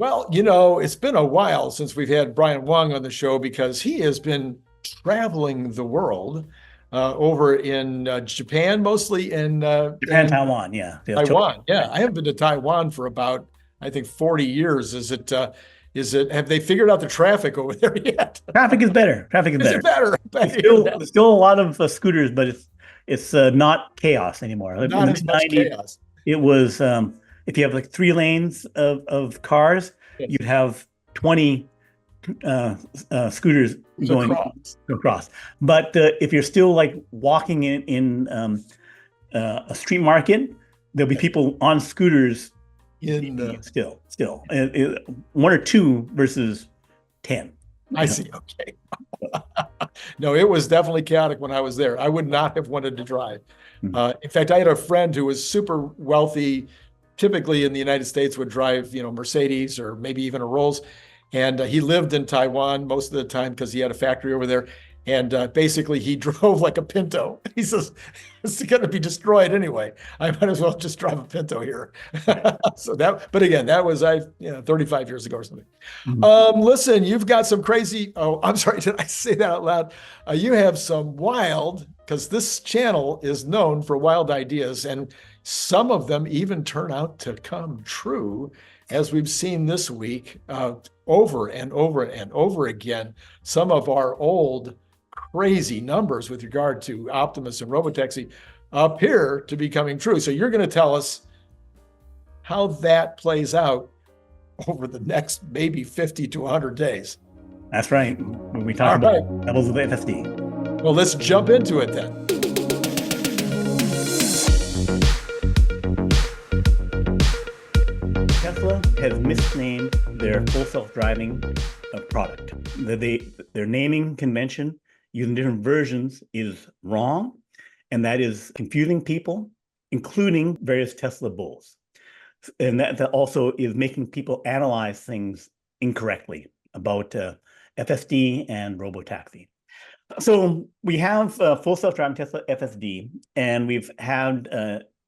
Well, it's been a while since we've had Brian Wang on the show because he has been traveling the world over in Japan, mostly in Japan, Taiwan, yeah. Taiwan. Yeah, I haven't been to Taiwan for about, I think, 40 years. Have they figured out the traffic over there yet? Traffic is better. Traffic is Is better. it better? There's still a lot of scooters, but it's not chaos anymore. Like in Not the as mid much 90s, chaos. it was if you have like 3 lanes of cars, Yes. you'd have 20 scooters going across. But if you're still like walking in a street market, there'll be people on scooters still one or two versus 10. I see. Okay. No, it was definitely chaotic when I was there. I would not have wanted to drive. In fact, I had a friend who was super wealthy, typically in the United States would drive, Mercedes or maybe even a Rolls. And he lived in Taiwan most of the time because he had a factory over there. And basically, he drove like a Pinto. He says, it's going to be destroyed anyway. I might as well just drive a Pinto here. But again, that was 35 years ago or something. Listen, you've got some crazy. Oh, I'm sorry. Did I say that out loud? You have some wild, because this channel is known for wild ideas, and some of them even turn out to come true, as we've seen this week over and over and over again. Some of our old crazy numbers with regard to Optimus and Robotaxi appear to be coming true. So you're going to tell us how that plays out over the next maybe 50 to 100 days. That's right. When we talk about levels of FSD. Well, let's jump into it then. Tesla has misnamed their full self-driving product. Their naming convention using different versions is wrong, and that is confusing people, including various Tesla bulls. And that also is making people analyze things incorrectly about FSD and Robotaxi. So we have full self-driving Tesla FSD, and we've had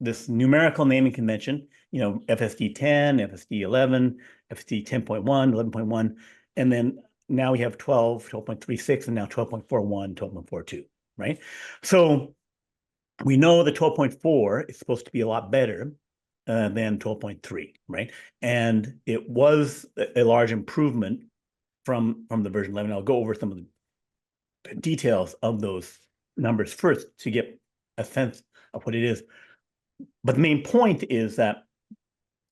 this numerical naming convention, FSD 10, FSD 11, FSD 10.1, 11.1, and then now we have 12, 12.36, and now 12.41, 12.42, right? So we know that 12.4 is supposed to be a lot better than 12.3, right? And it was a large improvement from the version 11. I'll go over some of the details of those numbers first to get a sense of what it is. But the main point is that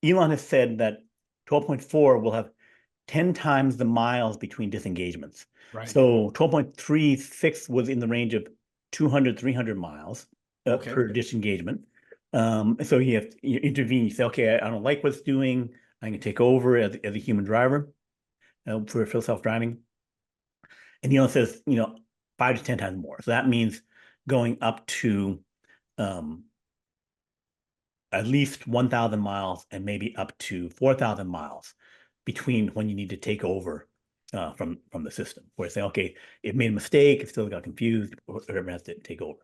Elon has said that 12.4 will have 10 times the miles between disengagements. Right. So 12.36 was in the range of 200, 300 miles per disengagement. So you intervene, you say, okay, I don't like what it's doing. I can take over as a human driver for full self-driving. And Elon says, 5 to 10 times more. So that means going up to at least 1,000 miles and maybe up to 4,000 miles between when you need to take over from the system, where it's saying, okay, it made a mistake, it still got confused, or whoever has to take over.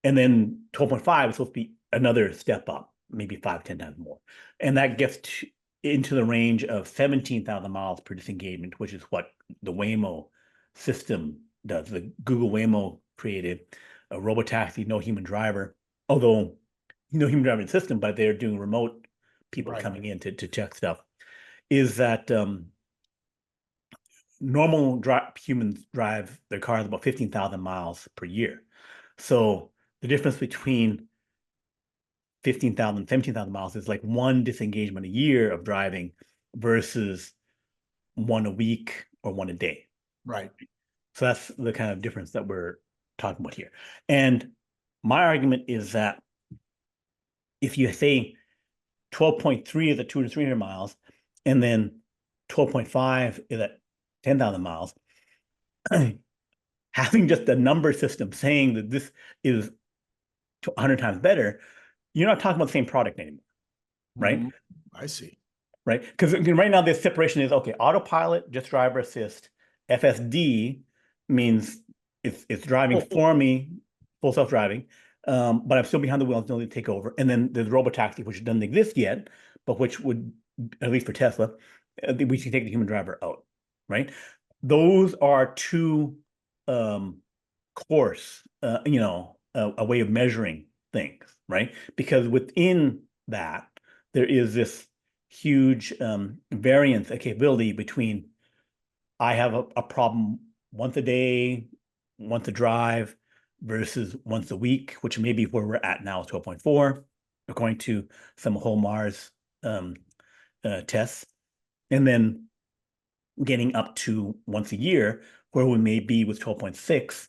And then 12.5 is supposed to be another step up, maybe 5, 10 times more. And that gets into the range of 17,000 miles per disengagement, which is what the Waymo system does. The Google Waymo created a Robotaxi, no human driver, although no human driving system, but they're doing remote people coming in to check stuff, is that normal humans drive their cars about 15,000 miles per year. So the difference between 15,000, 17,000 miles is like one disengagement a year of driving versus one a week or one a day. Right. So that's the kind of difference that we're talking about here. And my argument is that if you say 12.3 is at 200 to 300 miles, and then 12.5 is at 10,000 miles, having just a number system saying that this is 100 times better, you're not talking about the same product anymore, right? I see. Right? Because right now the separation is, okay, autopilot, just driver assist. FSD means it's driving for me, full self-driving, but I'm still behind the wheel until they take over. And then there's Robotaxi, which doesn't exist yet, but which would at least for Tesla, we should take the human driver out, right? Those are two course, a way of measuring things, right? Because within that, there is this huge variance, a capability between I have a problem once a day, once a drive, versus once a week, which may be where we're at now, 12.4, according to some whole Mars tests, and then getting up to once a year, where we may be with 12.6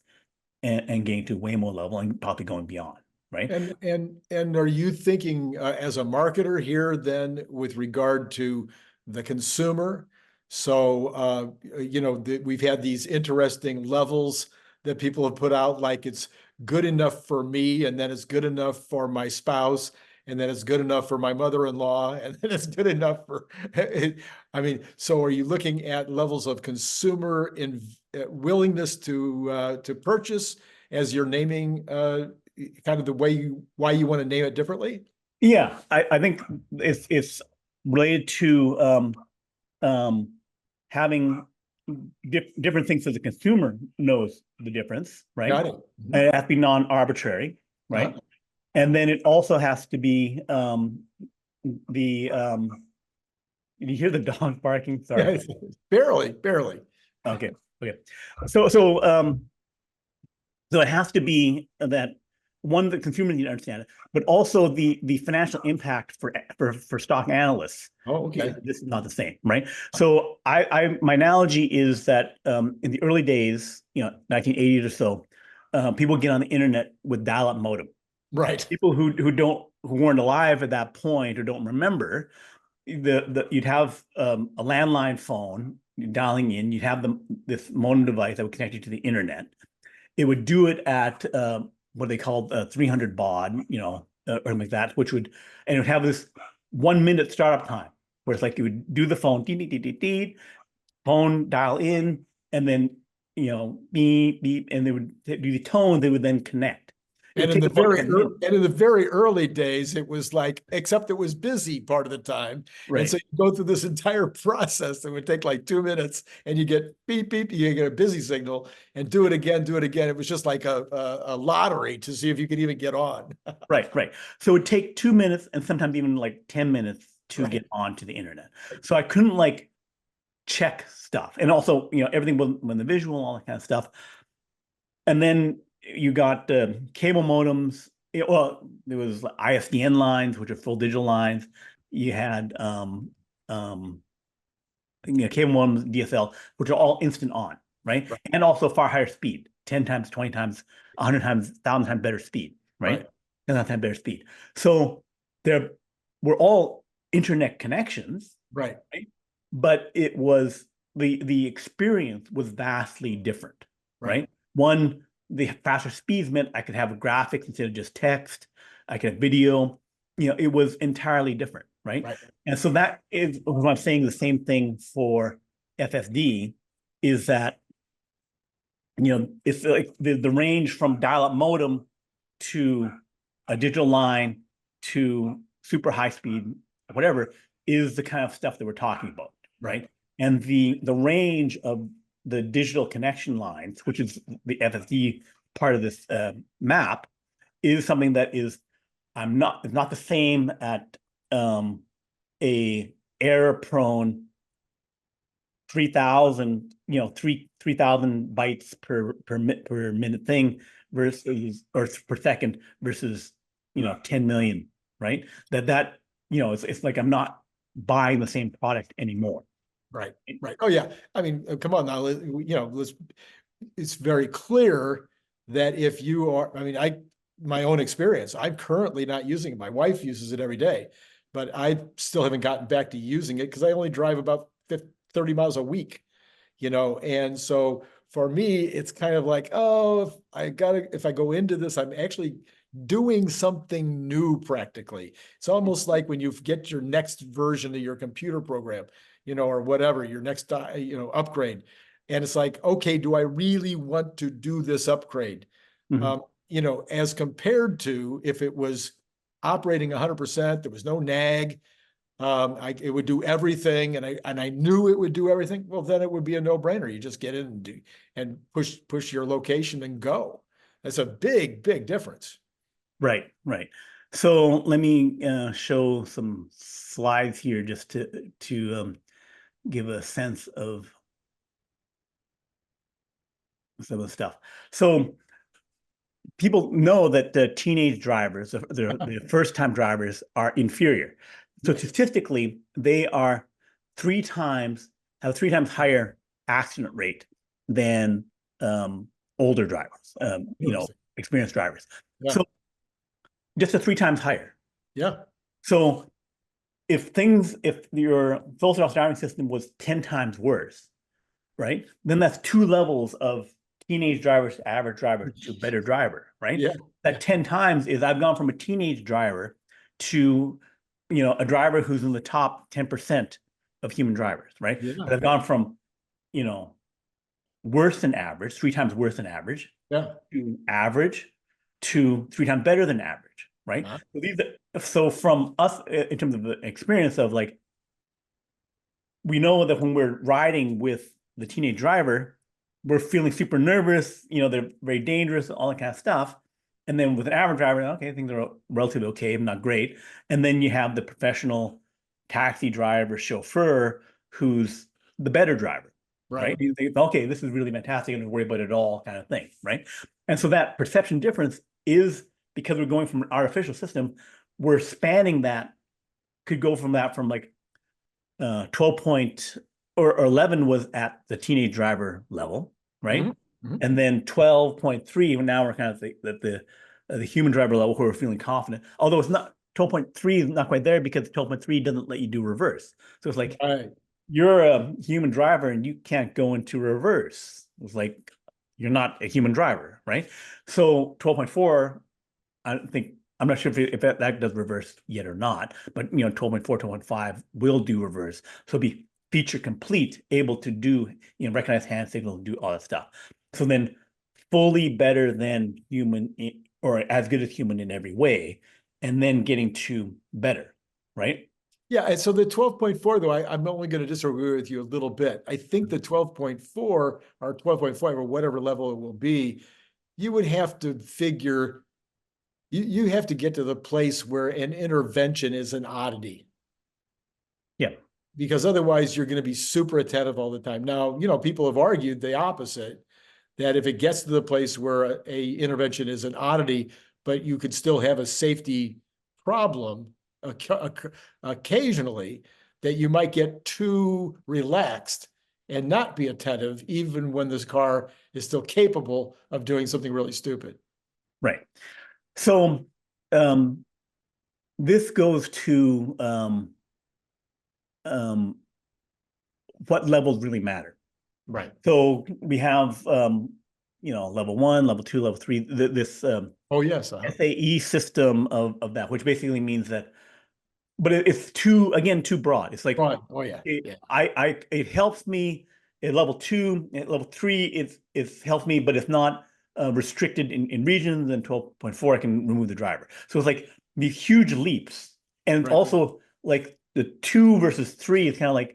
and getting to Waymo level and probably going beyond, right? And are you thinking as a marketer here then with regard to the consumer? So, we've had these interesting levels that people have put out, like it's good enough for me, and then it's good enough for my spouse, and then it's good enough for my mother-in-law, and then it's good enough for, I mean, so are you looking at levels of consumer willingness to purchase as you're naming kind of the way why you want to name it differently? Yeah, I think it's related to having different things so the consumer knows the difference, right? Got it. And it has to be non-arbitrary, right? And then it also has to be you hear the dog barking? Sorry. Yeah, barely. Okay. So it has to be that one, the consumer need to understand it, but also the financial impact for stock analysts. Oh, okay. This is not the same, right? So my analogy is that in the early days, 1980s or so, people get on the internet with dial-up modem. Right. People who weren't alive at that point or don't remember, you'd have a landline phone dialing in. You'd have this modem device that would connect you to the internet. It would do it at what they called 300 baud, or something like that, and it would have this 1 minute startup time, where it's like you would do the phone, phone dial in, and then beep beep, and they would do the tone. They would then connect. And in the very early days, it was like, except it was busy part of the time. Right. And so you go through this entire process that would take like 2 minutes, and you get beep, beep, you get a busy signal, and do it again. It was just like a lottery to see if you could even get on. Right. So it would take 2 minutes and sometimes even like 10 minutes to get onto the internet. So I couldn't check stuff. And also, everything was the visual, all that kind of stuff. And then you got cable modems. There was ISDN lines, which are full digital lines. You had cable modems, DSL, which are all instant on, right? And also far higher speed, 10 times, 20 times, 100 times, 1,000 times better speed, right? 1,000 times better speed. So there were all internet connections, right? But it was the experience was vastly different, right? One, the faster speeds meant I could have graphics instead of just text. I could have video. It was entirely different, right? And so that is what I'm saying. The same thing for FSD is that it's like the range from dial-up modem to a digital line to super high speed, whatever, is the kind of stuff that we're talking about, right? And the range of the digital connection lines, which is the FSD part of this map, is something that is it's not the same at a error-prone 3,000 bytes per minute thing versus, or per second, versus 10 million, right? That it's like I'm not buying the same product anymore. Right. Oh yeah. I mean, come on now. It's very clear that if you are, my own experience, I'm currently not using it. My wife uses it every day, but I still haven't gotten back to using it because I only drive about 30 miles a week, and so for me, it's kind of like, oh, if I go into this, I'm actually doing something new practically. It's almost like when you get your next version of your computer program, or whatever, your next, upgrade. And it's like, okay, do I really want to do this upgrade? As compared to if it was operating 100%, there was no nag, It would do everything, and I knew it would do everything. Well, then it would be a no-brainer. You just get in and push your location and go. That's a big difference. Right. So let me show some slides here just to give a sense of some of the stuff. So people know that the teenage drivers, the first-time drivers, are inferior. So statistically, they are have 3 times higher accident rate than older drivers, experienced drivers. Yeah. So just 3 times higher. Yeah. So if your full self-driving system was 10 times worse, right? Then that's 2 levels of teenage drivers to average driver to better driver, right? Yeah. That 10 times is I've gone from a teenage driver to, a driver who's in the top 10% of human drivers, right? Yeah. I've gone from, worse than average, 3 times worse than average, Yeah. to average, to 3 times better than average, right? So from us, in terms of the experience of like, we know that when we're riding with the teenage driver, we're feeling super nervous, they're very dangerous, all that kind of stuff. And then with an average driver, okay, things are relatively okay, not great. And then you have the professional taxi driver, chauffeur, who's the better driver, right? You think, okay, this is really fantastic, I don't worry about it at all, kind of thing, right? And so that perception difference is because we're going from an artificial system, we're spanning that, could go from like 12 or 11 was at the teenage driver level, right? Mm-hmm. And then 12.3, now we're kind of at the human driver level where we're feeling confident. Although it's not 12.3 is not quite there because 12.3 doesn't let you do reverse. So it's like you're a human driver and you can't go into reverse. It's like you're not a human driver, right? So 12.4, I'm not sure if that does reverse yet or not, but 12.4, 12.5 will do reverse. So be feature complete, able to do, recognize hand signals, do all that stuff. So then fully better than human or as good as human in every way, and then getting to better, right? Yeah, and so the 12.4, though, I'm only going to disagree with you a little bit. I think the 12.4 or 12.5 or whatever level it will be, you would have to figure, you have to get to the place where an intervention is an oddity. Yeah. Because otherwise you're going to be super attentive all the time. Now, people have argued the opposite, that if it gets to the place where a intervention is an oddity, but you could still have a safety problem occasionally, that you might get too relaxed and not be attentive, even when this car is still capable of doing something really stupid. Right. So this goes to what levels really matter. Right. So we have level 1, level 2, level 3, this SAE system of that, which basically means that, but it's too broad. It's like, it helps me at level 2, at level 3, it helps me, but it's not restricted in regions, and 12.4, I can remove the driver. So it's like these huge leaps. And also like the 2 versus 3 is kind of like,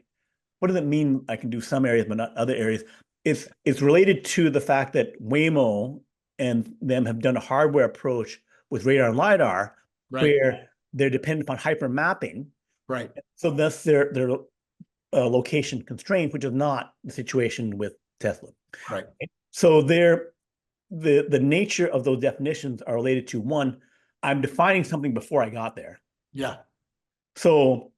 what does it mean? I can do some areas, but not other areas. It's related to the fact that Waymo and them have done a hardware approach with radar and LiDAR, where they're dependent upon hyper mapping. Right. So thus they're location constrained, which is not the situation with Tesla. Right. So the nature of those definitions are related to, one, I'm defining something before I got there. Yeah. So,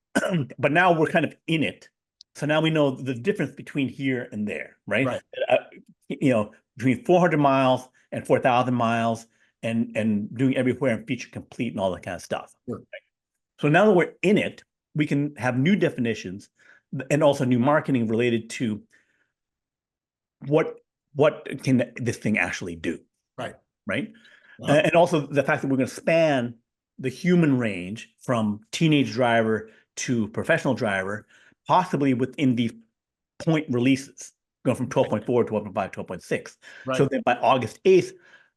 but now we're kind of in it. So now we know the difference between here and there, right? Between 400 miles and 4,000 miles and doing everywhere and feature complete and all that kind of stuff. Sure. So now that we're in it, we can have new definitions and also new marketing related to what can this thing actually do. Right. Wow. And also the fact that we're going to span the human range from teenage driver to professional driver, possibly within these point releases, going from 12.4, 12.5, 12.6. So that by August 8th,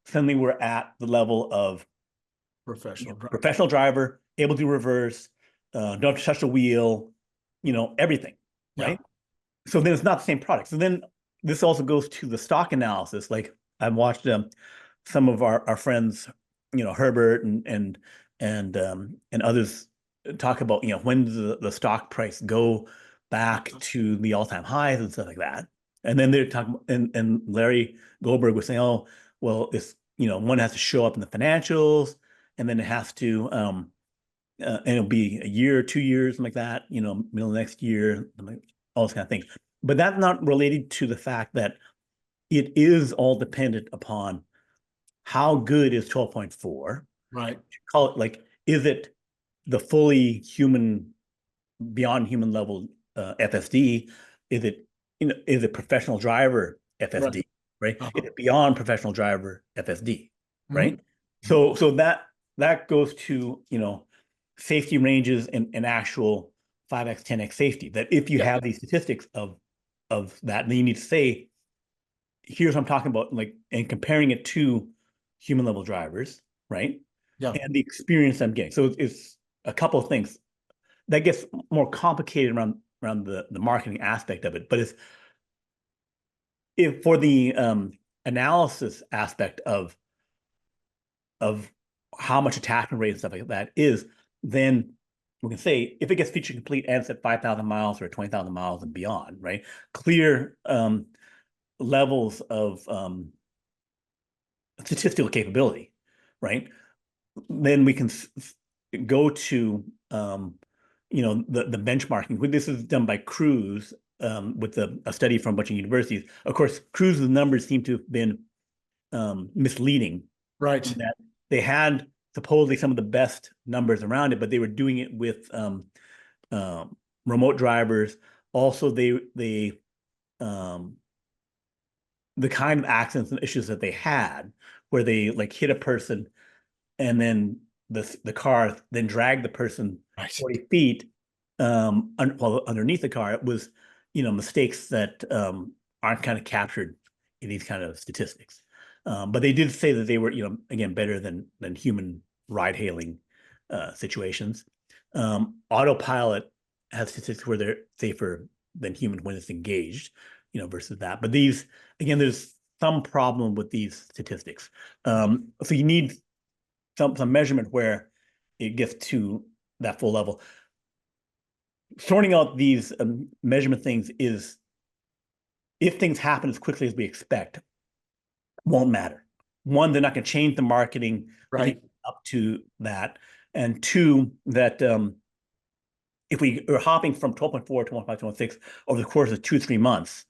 suddenly we're at the level of professional driver, able to reverse, don't have to touch the wheel, everything, right? So then it's not the same product. So then this also goes to the stock analysis. Like I've watched some of our friends, Herbert and others talk about, when does the stock price go back to the all-time highs and stuff like that. And then they're talking, and Larry Goldberg was saying, oh, well, it's, one has to show up in the financials, and then it has to, and it'll be a year, 2 years, something like that, middle of next year, all those kind of things. But that's not related to the fact that it is all dependent upon how good is 12.4. Right. Call it like, is it the fully human, beyond human level FSD? Is it, is it professional driver FSD, right? Is it beyond professional driver FSD, right? So that goes to, safety ranges and actual 5x, 10x safety. That if you have these statistics of that, then you need to say, here's what I'm talking about, like, and comparing it to human level drivers, right? Yeah. And the experience I'm getting. So it's a couple of things that gets more complicated around the marketing aspect of it. But if for the analysis aspect of how much attachment rate and stuff like that is, then we can say if it gets feature complete and it's at 5,000 miles or 20,000 miles and beyond, right? Clear levels of statistical capability, right? Then we can go to the benchmarking. This is done by Cruise with a study from a bunch of universities. Of course, Cruise's numbers seem to have been misleading. Right. That they had supposedly some of the best numbers around it, but they were doing it with remote drivers. Also, the kind of accidents and issues that they had, where they like hit a person, and then the car then dragged the person 40 feet underneath the car. It was, mistakes that aren't kind of captured in these kind of statistics. But they did say that they were, again, better than human ride-hailing situations. Autopilot has statistics where they're safer than human when it's engaged, versus that. But these, again, there's some problem with these statistics. So you need some measurement where it gets to that full level. Sorting out these measurement things is, if things happen as quickly as we expect, won't matter. One, they're not going to change the marketing up to that. And two, that if we are hopping from 12.4 to 1.5 to 1.6 over the course of 2-3 months,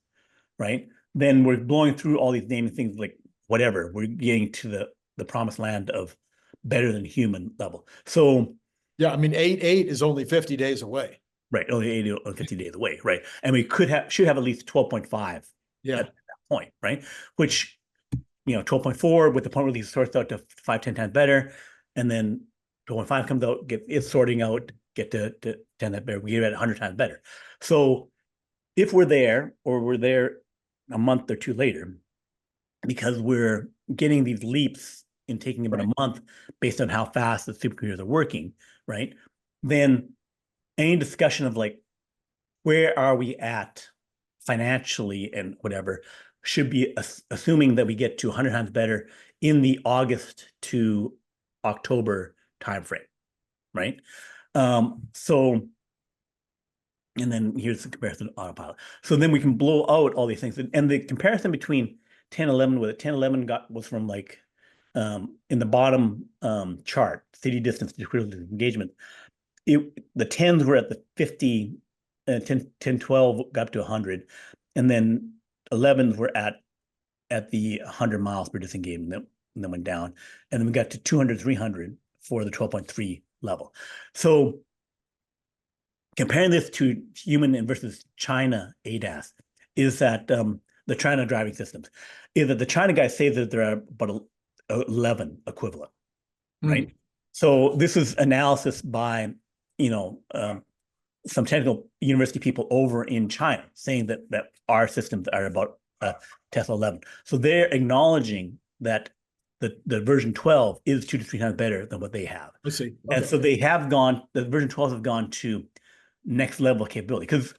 right, then we're blowing through all these naming things, like whatever. We're getting to the promised land of better than human level. So yeah, I mean, 8.8 is only 50 days away. Right, only 80 or 50 days away, right? And we should have at least 12.5 at that point, right? Which, 12.4 with the point release sorts out to 5-10 times better, and then 12.5 comes out, it's sorting out, get to 10 times better. We get it 100 times better. So if we're there, or we're there a month or two later, because we're getting these leaps in taking about a month based on how fast the supercomputers are working, right? Then any discussion of like, where are we at financially and whatever, should be assuming that we get to 100 times better in the August to October timeframe, right? So, and then here's the comparison to autopilot. So then we can blow out all these things. And the comparison between 1011 with it, 1011 was from like, in the bottom chart, city distance to critical engagement, the 10s were at the 50, 10, 12 got up to 100, and then 11s were at the 100 miles per disengagement, and then went down, and then we got to 200, 300 for the 12.3 level. So comparing this to human versus China ADAS is that the China driving systems is that the China guys say that there are about 11 equivalent, right? So this is analysis by some technical university people over in China saying that our systems are about Tesla 11. So they're acknowledging that the version 12 is 2 to 3 times better than what they have. I see. And so they have gone, the version 12 have gone to next level capability because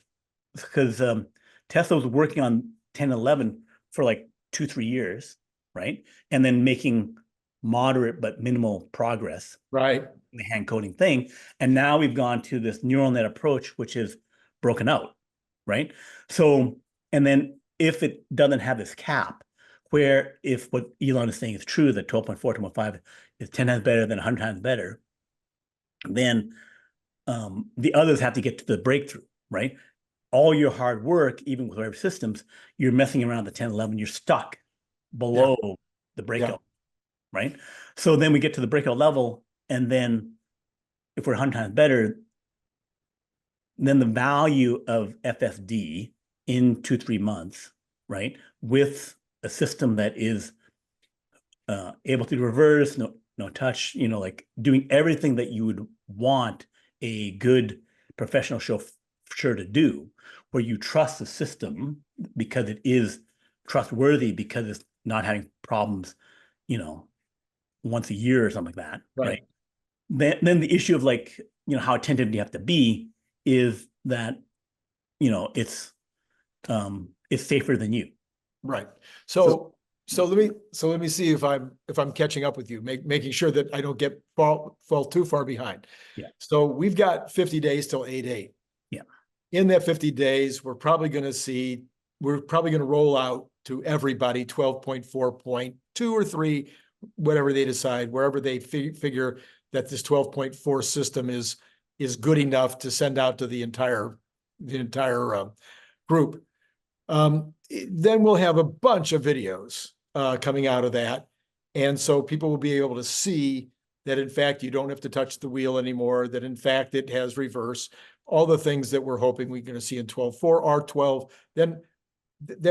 Tesla was working on 10, 11 for like 2-3 years, right? And then making moderate but minimal progress Right. in the hand coding thing. And now we've gone to this neural net approach, which is broken out, right? So, and then if it doesn't have this cap, where if what Elon is saying is true, that 12.4, 12.5 is 10 times better than 100 times better, then the others have to get to the breakthrough, right? All your hard work, even with whatever systems, you're messing around the 10, 11, you're stuck below the breakout, right? So then we get to the breakout level, and then if we're 100 times better, then the value of FSD in 2-3 months, right, with a system that is able to reverse, no touch, like doing everything that you would want a good professional chauffeur to do, where you trust the system because it is trustworthy, because it's not having problems, once a year or something like that, right? Then the issue of like, how attentive do you have to be is that, it's safer than you. Right. So let me see if I'm catching up with you, making sure that I don't fall too far behind. Yeah. So we've got 50 days till 8.8. Yeah. In that 50 days, we're probably going to roll out to everybody 12.4.2 or 3, whatever they decide, wherever they figure that this 12.4 system is good enough to send out to the entire group. Then we'll have a bunch of videos coming out of that. And so people will be able to see that, in fact, you don't have to touch the wheel anymore, that, in fact, it has reverse, all the things that we're hoping we're going to see in 12.4 are 12. Then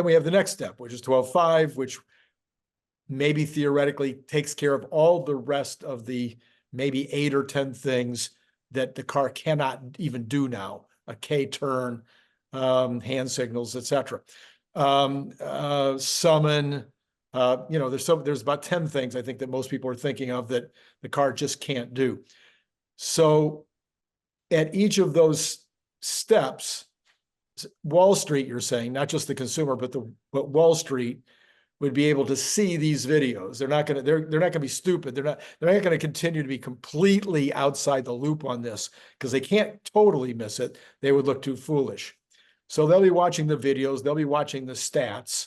we have the next step, which is 12.5, which maybe theoretically takes care of all the rest of the maybe 8 or 10 things that the car cannot even do now, a K-turn, hand signals, etc. Summon, there's about 10 things I think that most people are thinking of that the car just can't do. So at each of those steps, Wall Street, you're saying, not just the consumer, but Wall Street would be able to see these videos. They're not going to be stupid. They're not going to continue to be completely outside the loop on this because they can't totally miss it. They would look too foolish. So they'll be watching the videos, they'll be watching the stats.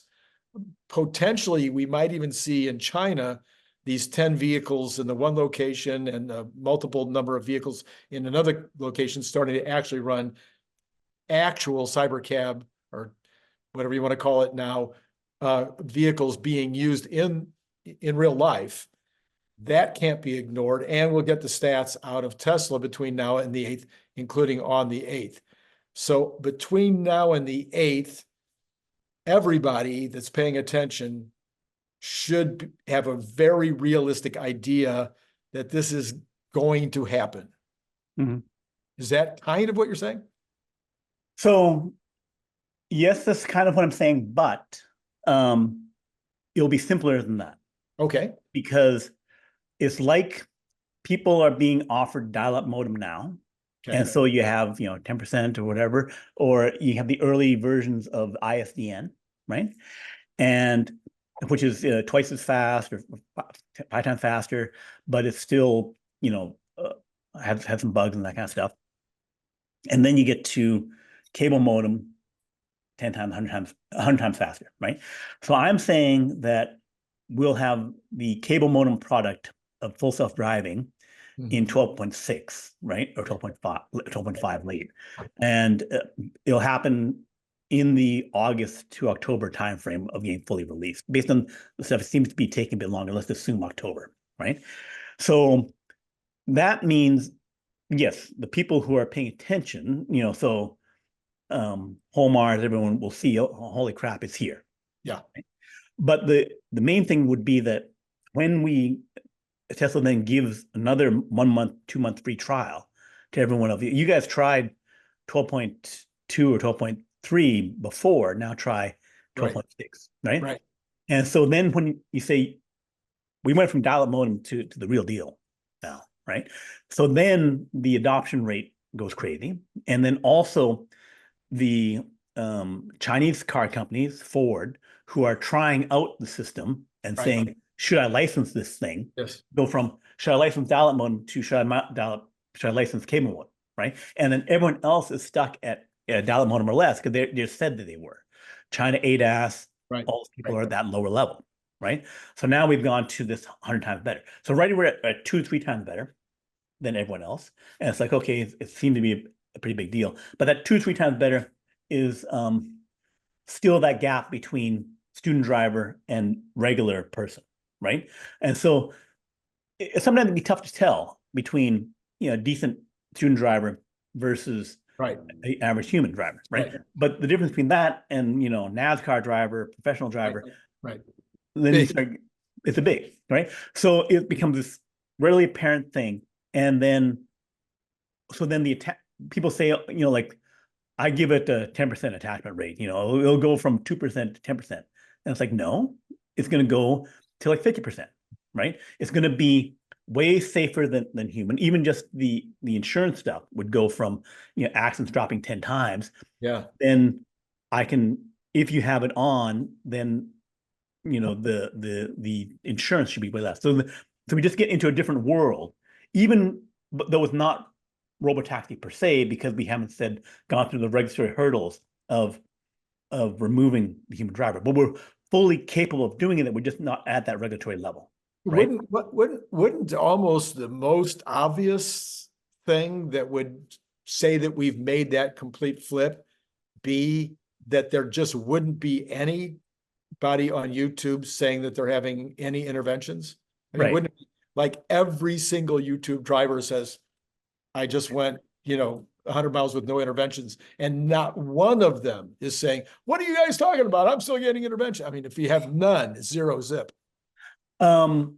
Potentially, we might even see in China these 10 vehicles in the one location and a multiple number of vehicles in another location starting to actually run actual cybercab, or whatever you want to call it now, vehicles being used in real life. That can't be ignored, and we'll get the stats out of Tesla between now and the 8th, including on the 8th. So between now and the 8th, everybody that's paying attention should have a very realistic idea that this is going to happen. Mm-hmm. Is that kind of what you're saying? So yes, that's kind of what I'm saying, but it'll be simpler than that. Okay. Because it's like people are being offered dial-up modem now. Okay. And so you have, 10% or whatever, or you have the early versions of ISDN, right? And which is twice as fast or 5 times faster, but it's still, has some bugs and that kind of stuff. And then you get to cable modem, 10 times, 100 times faster, right? So I'm saying that we'll have the cable modem product of full self-driving in 12.6, right? Or 12.5 late. And it'll happen in the August to October timeframe of getting fully released. Based on the stuff, it seems to be taking a bit longer. Let's assume October, right? So that means, yes, the people who are paying attention, so whole Mars, everyone will see, oh, holy crap, it's here. Yeah. Right? But the main thing would be that when Tesla then gives another 1 month, 2 month free trial to everyone of you. You guys tried 12.2 or 12.3 before, now try 12.6, right? Right. And so then when you say we went from dial-up modem to the real deal now, right? So then the adoption rate goes crazy. And then also the Chinese car companies, Ford, who are trying out the system and saying, should I license this thing? Yes. Go from, should I license dial-up modem to should I license cable modem, right? And then everyone else is stuck at dial-up modem or less because they just said that they were. China ADAS, all those people are at that lower level, right? So now we've gone to this 100 times better. So right, we're at 2 to 3 times better than everyone else. And it's like, okay, it seemed to be a pretty big deal. But that 2 to 3 times better is still that gap between student driver and regular person, right? And so sometimes it'd be tough to tell between, decent student driver versus the average human driver, right? But the difference between that and, NASCAR driver, professional driver, then it's a big, right? So it becomes this readily apparent thing. And then, so then people say, like, I give it a 10% attachment rate, it'll go from 2% to 10%. And it's like, no, it's going to go to like 50%, right? It's going to be way safer than human. Even just the insurance stuff would go from, accidents dropping 10 times. Yeah. Then I can, if you have it on, then, the insurance should be way less. So we just get into a different world, even though it's not robotaxi per se, because we haven't gone through the regulatory hurdles of removing the human driver, but we're fully capable of doing it. That we're just not at that regulatory level. Right? Wouldn't almost the most obvious thing that would say that we've made that complete flip be that there just wouldn't be anybody on YouTube saying that they're having any interventions? I mean, wouldn't it be like every single YouTube driver says, I just went, 100 miles with no interventions, and not one of them is saying, what are you guys talking about? I'm still getting intervention. I mean, if you have none, it's zero zip. There'll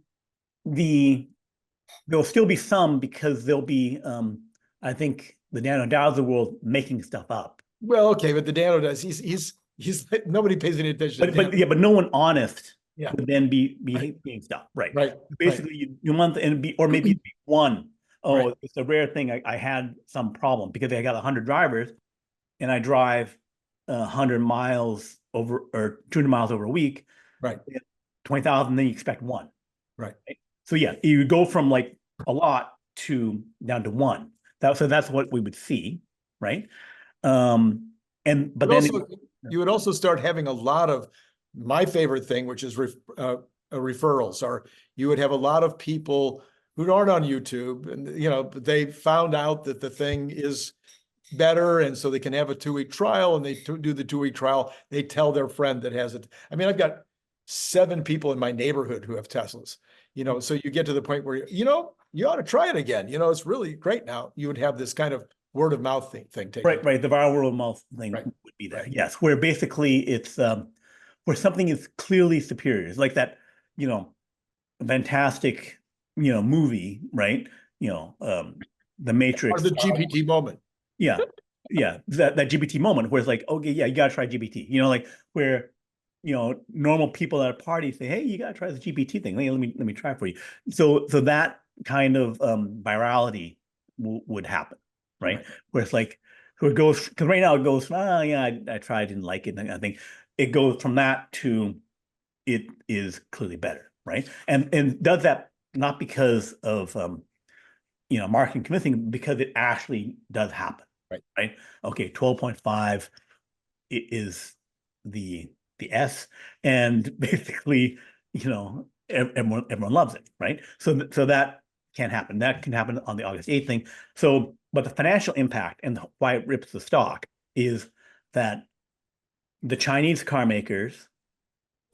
still be some, because there'll be, I think, the Nano Dows of the world making stuff up. Well, okay, but the Dano does. He's nobody pays any attention. But no one honest would then be being stuff, right? Basically, you want or maybe it'd be one. Oh, it's a rare thing. I had some problem because I got 100 drivers, and I drive 100 miles over or 200 miles over a week. 20,000, then you expect one. Right. So yeah, you go from like a lot to down to one. So that's what we would see, right? But then you would also start having a lot of my favorite thing, which is referrals. Or you would have a lot of people who aren't on YouTube, and they found out that the thing is better, and so they can have a 2-week trial, and they do the 2-week trial. They tell their friend that has it. I mean, I've got 7 people in my neighborhood who have Teslas. So you get to the point where you ought to try it again. It's really great now. You would have this kind of word of mouth thing taken. Right. The viral word of mouth thing would be there. Yes, where basically it's where something is clearly superior. It's like that, fantastic, movie, right? The Matrix. Or the GPT moment. Yeah. That GPT moment where it's like, okay, yeah, you gotta try GPT. Like where normal people at a party say, hey, you gotta try this GPT thing. Let me try it for you. So that kind of virality would happen, right? Where it's like, who it goes, because right now it goes, I tried, didn't like it. And I think it goes from that to it is clearly better, right? And does that not because of marketing convincing, because it actually does happen, right? Okay, 12.5 is the S, and basically, everyone loves it, right? So that can happen. That can happen on the August 8th thing. So, but the financial impact and why it rips the stock is that the Chinese car makers,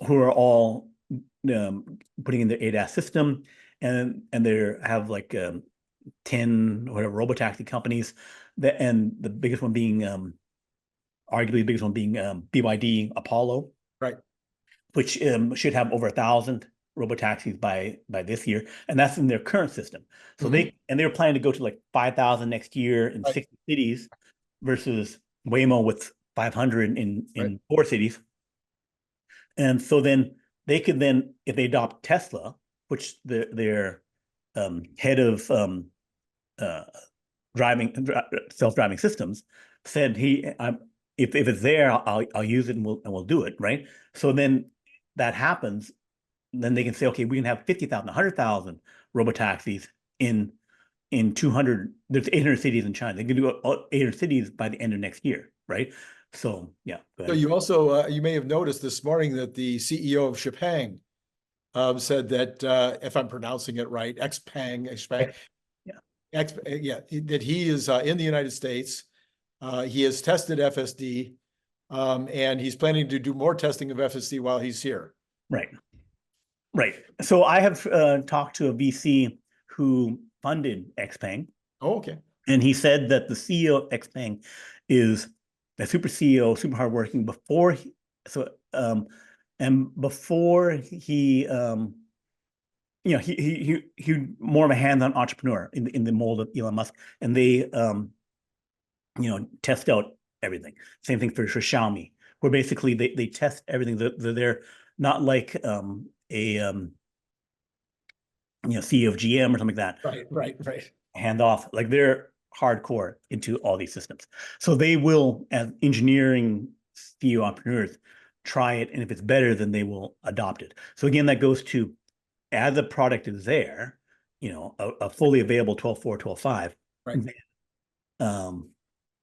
who are all putting in their ADAS system, and they have like 10 or whatever robotaxi companies, and the biggest one being arguably the biggest one being BYD Apollo, which should have over 1,000 robotaxis by this year, and that's in their current system. So they were planning to go to like 5,000 next year in 60 cities, versus Waymo with 500 in 4 cities. And so then they could if they adopt Tesla, which their head of self-driving systems said if it's there, I'll use it and we'll do it, right? So then that happens, then they can say, okay, we can have 50,000, 100,000 robotaxis in 200. There's 800 cities in China. They can do 800 cities by the end of next year, right? So yeah. So you also you may have noticed this morning that the CEO of 𝐓𝐞𝐬𝐥𝐚 said that if I'm pronouncing it right, 𝐓𝐞𝐬𝐥, that he is in the United States. He has tested FSD, and he's planning to do more testing of FSD while he's here. Right. Right. So I have talked to a VC who funded 𝐘𝐈. Oh, okay. And he said that the CEO of 𝐘𝐈 is a super CEO, super hardworking. Before he more of a hands-on entrepreneur in the mold of Elon Musk, and they test out everything. Same thing for Xiaomi, where basically they test everything. They're not like a CEO of GM or something like that. Right. Hand off, like they're hardcore into all these systems. So they will, as engineering CEO entrepreneurs, try it, and if it's better, then they will adopt it. So again, that goes to, as the product is there, a fully available 12.4, 12.5, right.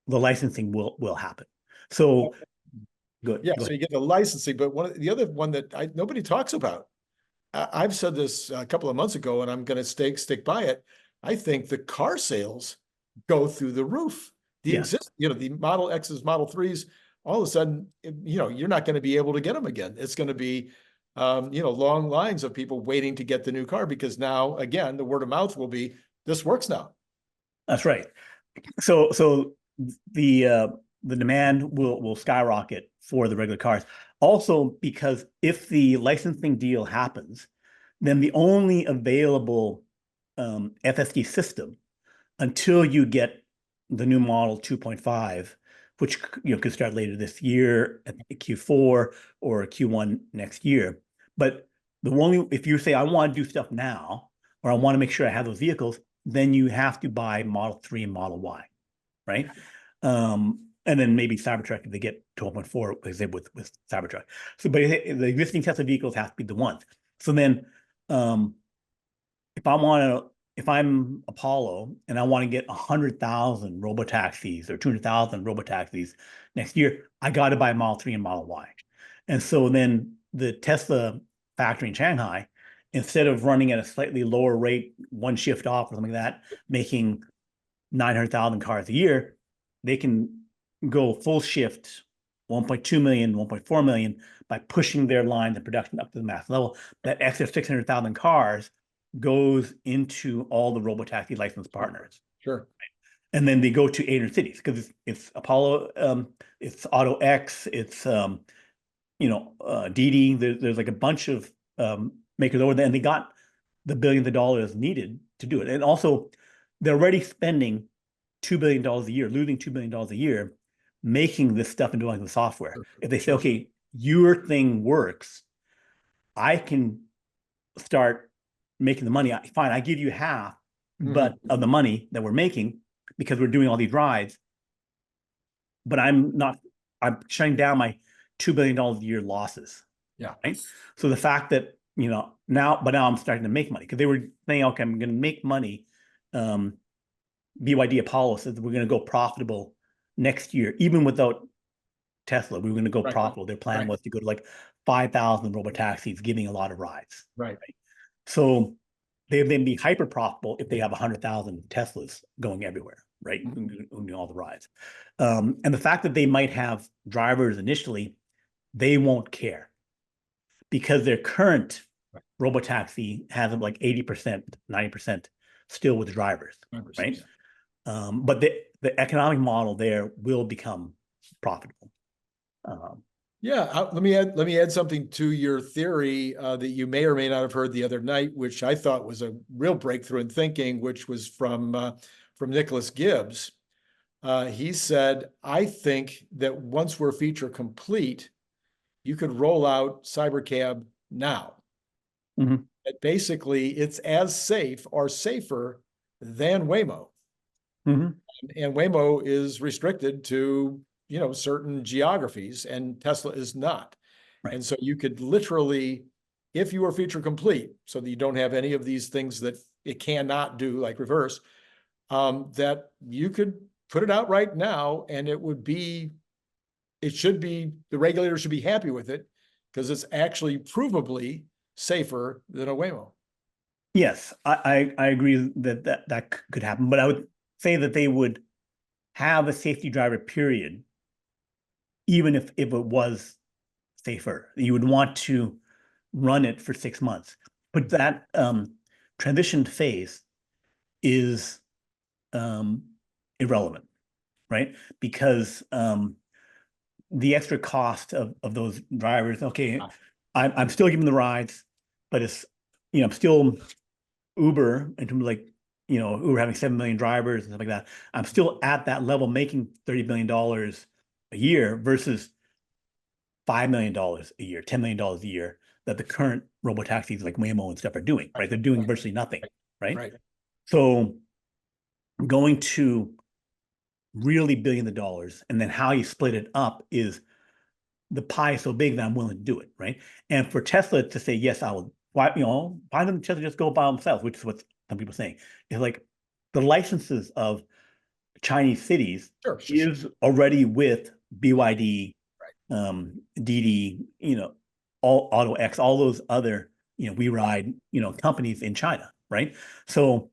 The licensing will happen. So good. Yeah, so you get the licensing, but the other one that nobody talks about, I've said this a couple of months ago, and I'm going to stick by it. I think the car sales go through the roof. The Model X's, Model 3s, all of a sudden, you're not going to be able to get them again. It's going to be, long lines of people waiting to get the new car, because now, again, the word of mouth will be, this works now. That's right. So the demand will skyrocket for the regular cars. Also, because if the licensing deal happens, then the only available FSD system until you get the new model 2.5, which could start later this year at Q4 or Q1 next year. But if you say, I want to do stuff now, or I want to make sure I have those vehicles, then you have to buy Model 3 and Model Y, right? And then maybe Cybertruck if they get 12.4 with Cybertruck. So, but the existing sets of vehicles have to be the ones. So then, if I'm Apollo and I want to get 100,000 robotaxis or 200,000 robotaxis next year, I got to buy Model 3 and Model Y. And so then the Tesla factory in Shanghai, instead of running at a slightly lower rate, one shift off or something like that, making 900,000 cars a year, they can go full shift, 1.2 million, 1.4 million, by pushing their lines of production up to the mass level. That extra 600,000 cars goes into all the robotaxi licensed partners. Sure. And then they go to 800 cities, because it's Apollo, it's AutoX, it's Didi. There's like a bunch of makers over there, and they got the billions of dollars needed to do it. And also, they're already spending $2 billion a year, losing $2 billion a year, making this stuff and doing the software. If they say, okay, your thing works, I can start making the money. Fine, I give you half, but of the money that we're making, because we're doing all these rides. But I'm shutting down my $2 billion a year losses. Yeah. Right. So the fact that, now I'm starting to make money, because they were saying, okay, I'm going to make money. BYD Apollo says we're going to go profitable next year, even without Tesla. We were going to go profitable. Their plan was to go to like 5,000 robotaxis, giving a lot of rides. Right. So they then be hyper profitable if they have 100,000 Teslas going everywhere, right? Doing all the rides. And the fact that they might have drivers initially, they won't care, because their current robotaxi has like 80%, 90% still with drivers, right? But the economic model there will become profitable. Let me add something to your theory that you may or may not have heard the other night, which I thought was a real breakthrough in thinking, which was from Nicholas Gibbs. He said, I think that once we're feature complete, you could roll out CyberCab now. Mhm. That basically it's as safe or safer than Waymo. Mhm. And Waymo is restricted to, certain geographies, and Tesla is not. Right. And so you could literally, if you were feature complete, so that you don't have any of these things that it cannot do, like reverse, that you could put it out right now, and the regulators should be happy with it, because it's actually provably safer than a Waymo. Yes, I agree that could happen, but I would say that they would have a safety driver period, even if it was safer. You would want to run it for 6 months. But that transition phase is irrelevant, right? Because the extra cost of those drivers, okay, I'm still giving the rides, but it's, I'm still Uber in terms of like, Uber having 7 million drivers and stuff like that. I'm still at that level making $30 million a year versus $5 million a year, $10 million a year that the current robotaxis like Waymo and stuff are doing, right? They're doing virtually nothing, right? Right. So going to really billions of dollars, and then how you split it up is the pie is so big that I'm willing to do it, right? And for Tesla to say, yes, I will, why doesn't Tesla just go by themselves, which is what some people are saying. It's like the licenses of Chinese cities Sure. is already with BYD, Right. DD, all AutoX, all those other, WeRide, companies in China, right? So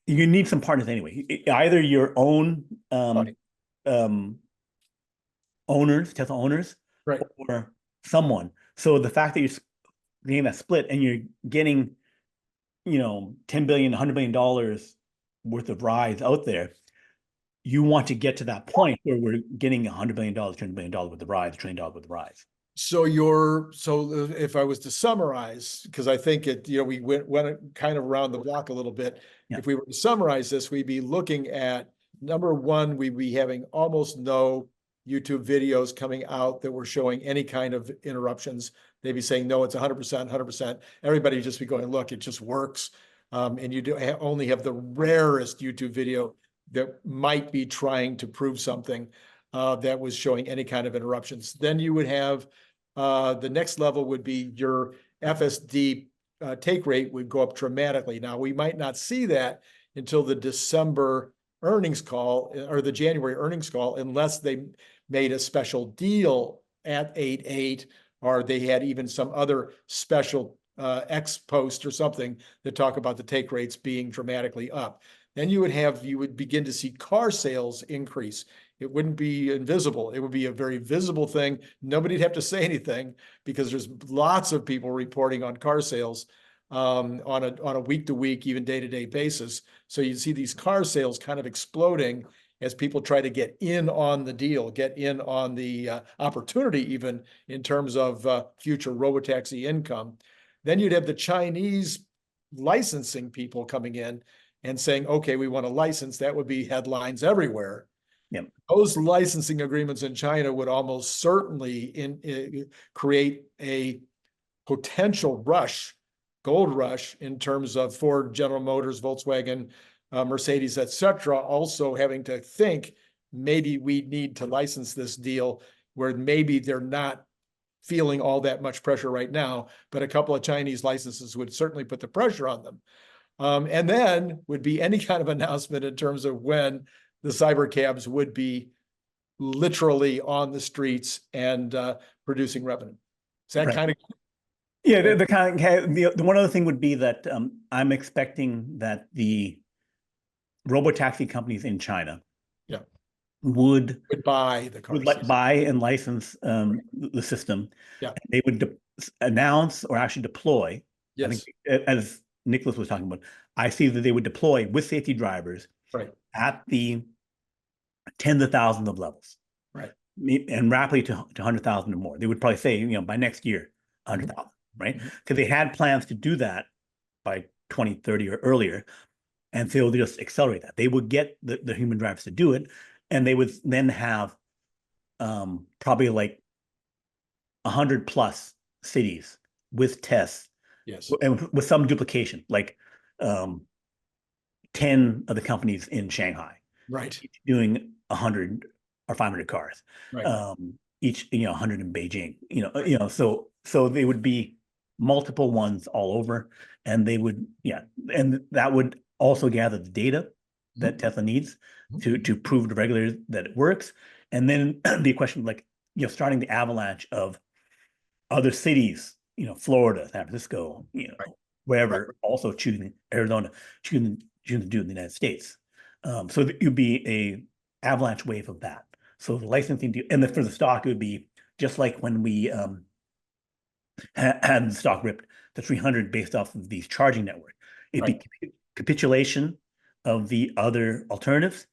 you need some partners anyway. Either your own owners, Tesla owners, Right. or someone. So the fact that you're getting that split and you're getting, $10 billion, $100 billion worth of rides out there, you want to get to that point where we're getting $100 billion, $200 billion worth of rides, $1 trillion worth of rides. So if I was to summarize, because I think we went kind of around the block a little bit. Yeah. If we were to summarize this, we'd be looking at, number one, we'd be having almost no YouTube videos coming out that were showing any kind of interruptions. They'd be saying, no, it's 100%, 100%. Everybody would just be going, look, it just works. And you only have the rarest YouTube video that might be trying to prove something that was showing any kind of interruptions. Then you would have the next level would be your FSD take rate would go up dramatically. Now, we might not see that until the December earnings call or the January earnings call, unless they made a special deal at 8.8, or they had even some other special X post or something that talk about the take rates being dramatically up. Then you would begin to see car sales increase. It wouldn't be invisible. It would be a very visible thing. Nobody'd have to say anything, because there's lots of people reporting on car sales on a week-to-week, even day-to-day basis. So you see these car sales kind of exploding as people try to get in on the deal, get in on the opportunity, even in terms of future robotaxi income. Then you'd have the Chinese licensing people coming in and saying, okay, we want a license. That would be headlines everywhere. Yep. Those licensing agreements in China would almost certainly create a potential gold rush, in terms of Ford, General Motors, Volkswagen, Mercedes, etc., also having to think, maybe we need to license this deal, where maybe they're not feeling all that much pressure right now, but a couple of Chinese licenses would certainly put the pressure on them. And then would be any kind of announcement in terms of when the cyber cabs would be literally on the streets and producing revenue. Is that Right. kind of? Yeah, the one other thing would be that I'm expecting that the robotaxi companies in China would buy the cars, buy and license the system. Yeah. They would announce or actually deploy. Yes. I think, as Nicholas was talking about, I see that they would deploy with safety drivers Right. at the tens of thousands of levels. Right. And rapidly to 100,000 or more. They would probably say, by next year, 100,000, right? Because they had plans to do that by 2030 or earlier. And so they'll just accelerate that. They would get the human drivers to do it, and they would then have probably like 100 plus cities with tests Yes. and with some duplication, like 10 of the companies in Shanghai, Right. each doing 100 or 500 cars, Right. each 100 in Beijing. So they would be multiple ones all over, and they would and that would also gather the data that Tesla needs to prove to regulators that it works, and then be a question of like starting the avalanche of other cities, Florida, San Francisco, Right. wherever, Right. also choosing Arizona, choosing to do it in the United States. So it would be a avalanche wave of that. So the licensing deal, and for the stock, it would be just like when we had the stock ripped to 300 based off of these charging network. It'd be capitulation of the other alternatives,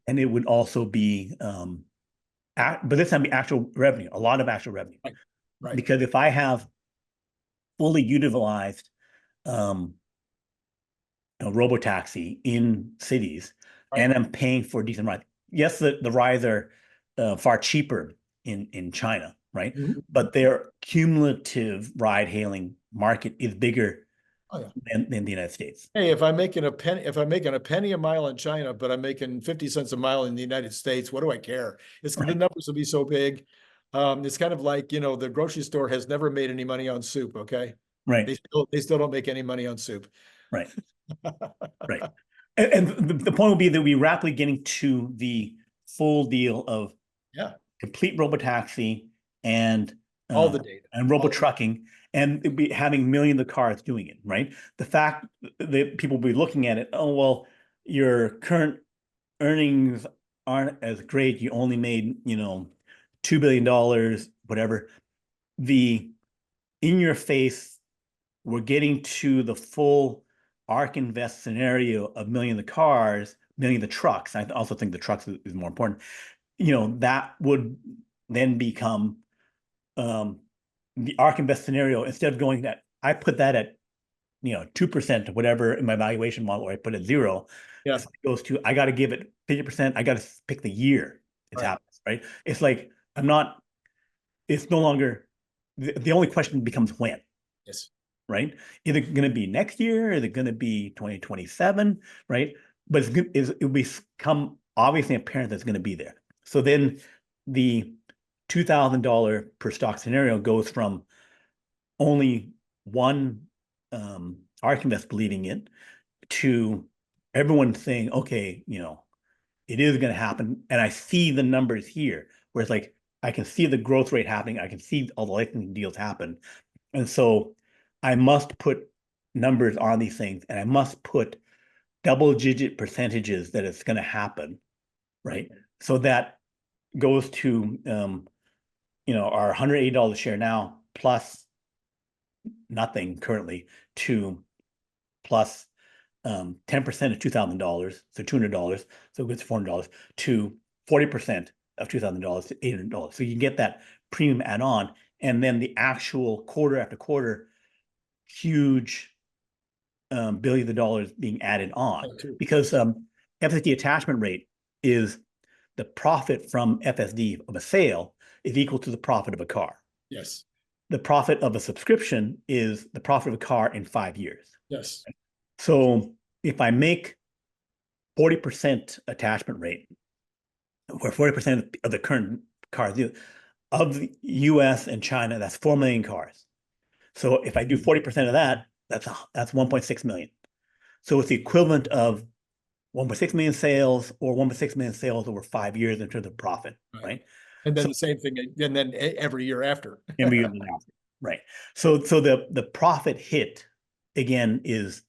and it would also be, but this time be actual revenue, a lot of actual revenue. Right. Because if I have fully utilized robotaxi in cities, and I'm paying for a decent ride. Yes, the rides are far cheaper in China, right? But their cumulative ride-hailing market is bigger than the United States. Hey, if I'm making a penny a mile in China, but I'm making 50 cents a mile in the United States, what do I care? The numbers will be so big. It's kind of like, the grocery store has never made any money on soup. Okay. Right. They still don't make any money on soup. Right. Right. And the point will be that we're rapidly getting to the full deal of complete robotaxi and all the data and robo trucking, and it'd be having millions of cars doing it, right? The fact that people will be looking at it, oh, well, your current earnings aren't as great. You only made, $2 billion, whatever. The in your face, we're getting to the full ARK Invest scenario of millions of cars, millions of trucks. I also think the trucks is more important. That would then become the ARK Invest scenario. Instead of going that, I put that at 2% or whatever in my valuation model, or I put it 0. It goes to, I got to give it 50%. I got to pick the year it's happens, right? It's like it's no longer the only question becomes when. Yes. Right? Is it going to be next year? Is it going to be 2027? Right? But it'll become obviously apparent that it's going to be there. So then the $2,000 per stock scenario goes from only one ARK Invest believing it to everyone saying, okay, it is going to happen. And I see the numbers here, where it's like, I can see the growth rate happening. I can see all the licensing deals happen. And so I must put numbers on these things, and I must put double-digit percentages that it's going to happen, right? So that goes to, our $180 share now, plus nothing currently, to plus 10% of $2,000, so $200, so it gets $400, to 40% of $2,000 to $800. So you can get that premium add-on, and then the actual quarter after quarter, huge billions of dollars being added on, because FSD attachment rate is the profit from FSD of a sale is equal to the profit of a car. Yes. The profit of a subscription is the profit of a car in 5 years. Yes. So if I make 40% attachment rate, or 40% of the current cars of the US and China, that's 4 million cars. So if I do 40% of that, that's 1.6 million. So it's the equivalent of 1.6 million sales, or 1.6 million sales over 5 years in terms of profit, right? And then the same thing, and then every year after. Every year after, right? So the profit hit again is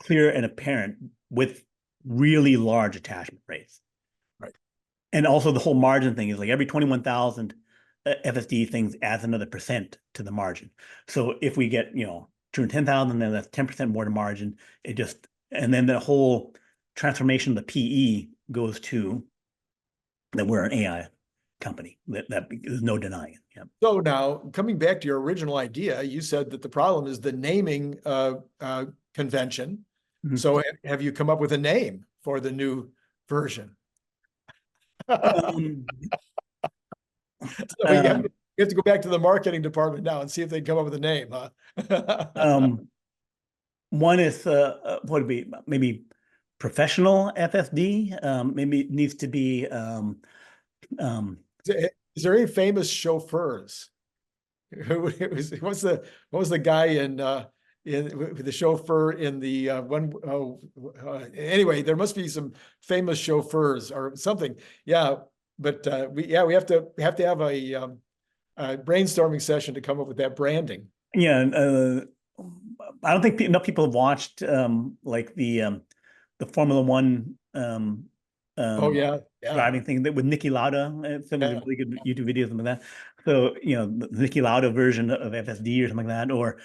clear and apparent with really large attachment rates, right? And also the whole margin thing is like every 21,000 FSD things adds another percent to the margin. So if we get 210,000, then that's 10% more to margin. And then the whole transformation of the PE goes to that we're an AI company. That there's no denying it. Yeah. So now coming back to your original idea, you said that the problem is the naming convention. So have you come up with a name for the new version? So We have to go back to the marketing department now and see if they come up with a name, huh? One is what would be maybe professional FSD. Maybe it needs to be Is there any famous chauffeurs? What was the guy in the chauffeur in the one? Anyway, there must be some famous chauffeurs or something. Yeah, but we have to have a brainstorming session to come up with that branding. Yeah, I don't think enough people have watched like the Formula One Oh yeah, driving thing that with Nikki Lauda. Some of the really good YouTube videos and that. So the Nikki Lauda version of FSD or something like that, or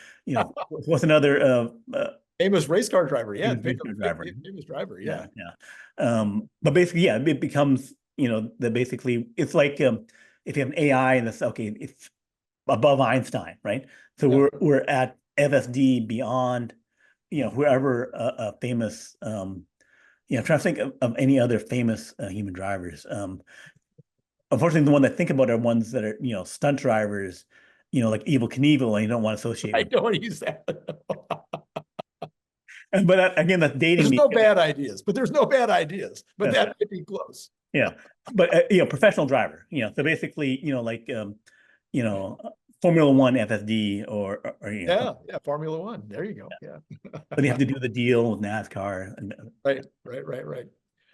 what's another famous race car driver? Yeah, famous driver. Yeah. But basically, yeah, it becomes that basically it's like if you have an AI and it's okay, it's above Einstein, right? So we're at FSD beyond whoever a famous I'm trying to think of any other famous human drivers. Unfortunately, the one that I think about are ones that are stunt drivers, like 𝐓𝐞𝐬𝐥𝐚, and you don't want to associate. I don't want to use that. But again, that's dating. There's no bad ideas, but But that might be close. Yeah, but professional driver. So basically, like Formula One FSD or Formula One. There you go. Yeah. But you have to do the deal with NASCAR. Right.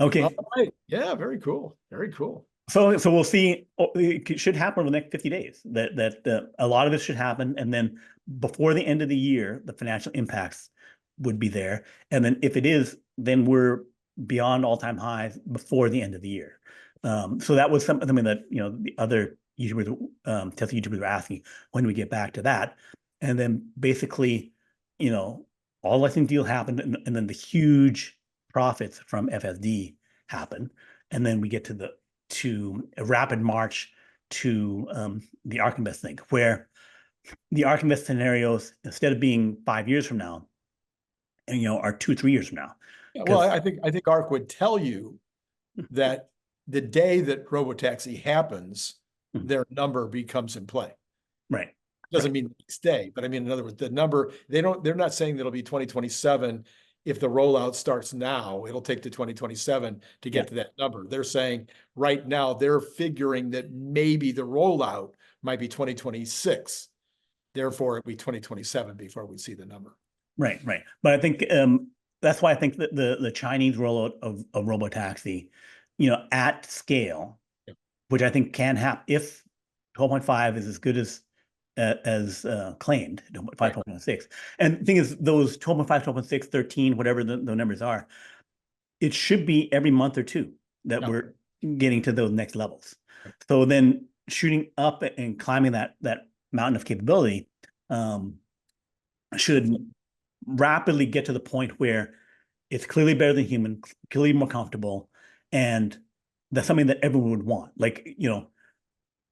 Okay. All right. Yeah. Very cool. Very cool. So we'll see. It should happen over the next 50 days. That a lot of this should happen, and then before the end of the year, the financial impacts would be there. And then if it is, then we're beyond all-time highs before the end of the year. So that was something that the other YouTubers, Tesla YouTubers were asking, when do we get back to that? And then basically, all licensing deal happened, and then the huge profits from FSD happen, and then we get to a rapid march to the 𝐘𝐻 thing, where the 𝐘𝐻 scenarios, instead of being 5 years from now, are 2-3 years from now. Yeah, well, I think 𝐘𝐻 would tell you that the day that robotaxi happens, their number becomes in play. Right. Doesn't mean the next day, but I mean, in other words, the number, they're not saying that it'll be 2027. If the rollout starts now, it'll take to 2027 to get to that number. They're saying right now they're figuring that maybe the rollout might be 2026. Therefore, it'll be 2027 before we see the number. Right. But I think that's why I think that the Chinese rollout of robotaxi, at scale, which I think can happen if 12.5 is as good as claimed, 5.6. And the thing is, those 12.5, 12.6, 13, whatever the numbers are, it should be every month or two that we're getting to those next levels. So then shooting up and climbing that mountain of capability should rapidly get to the point where it's clearly better than human, clearly more comfortable, and that's something that everyone would want. Like,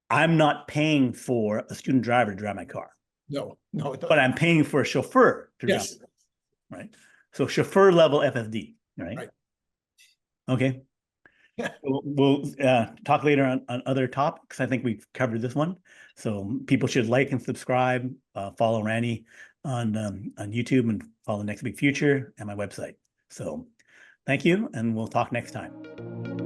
I'm not paying for a student driver to drive my car. No. But I'm paying for a chauffeur to drive. Right. So chauffeur level FSD. Right. Okay. We'll talk later on other topics. I think we've covered this one. So people should like and subscribe, follow Randy on YouTube, and follow Next Big Future and my website. So thank you, and we'll talk next time.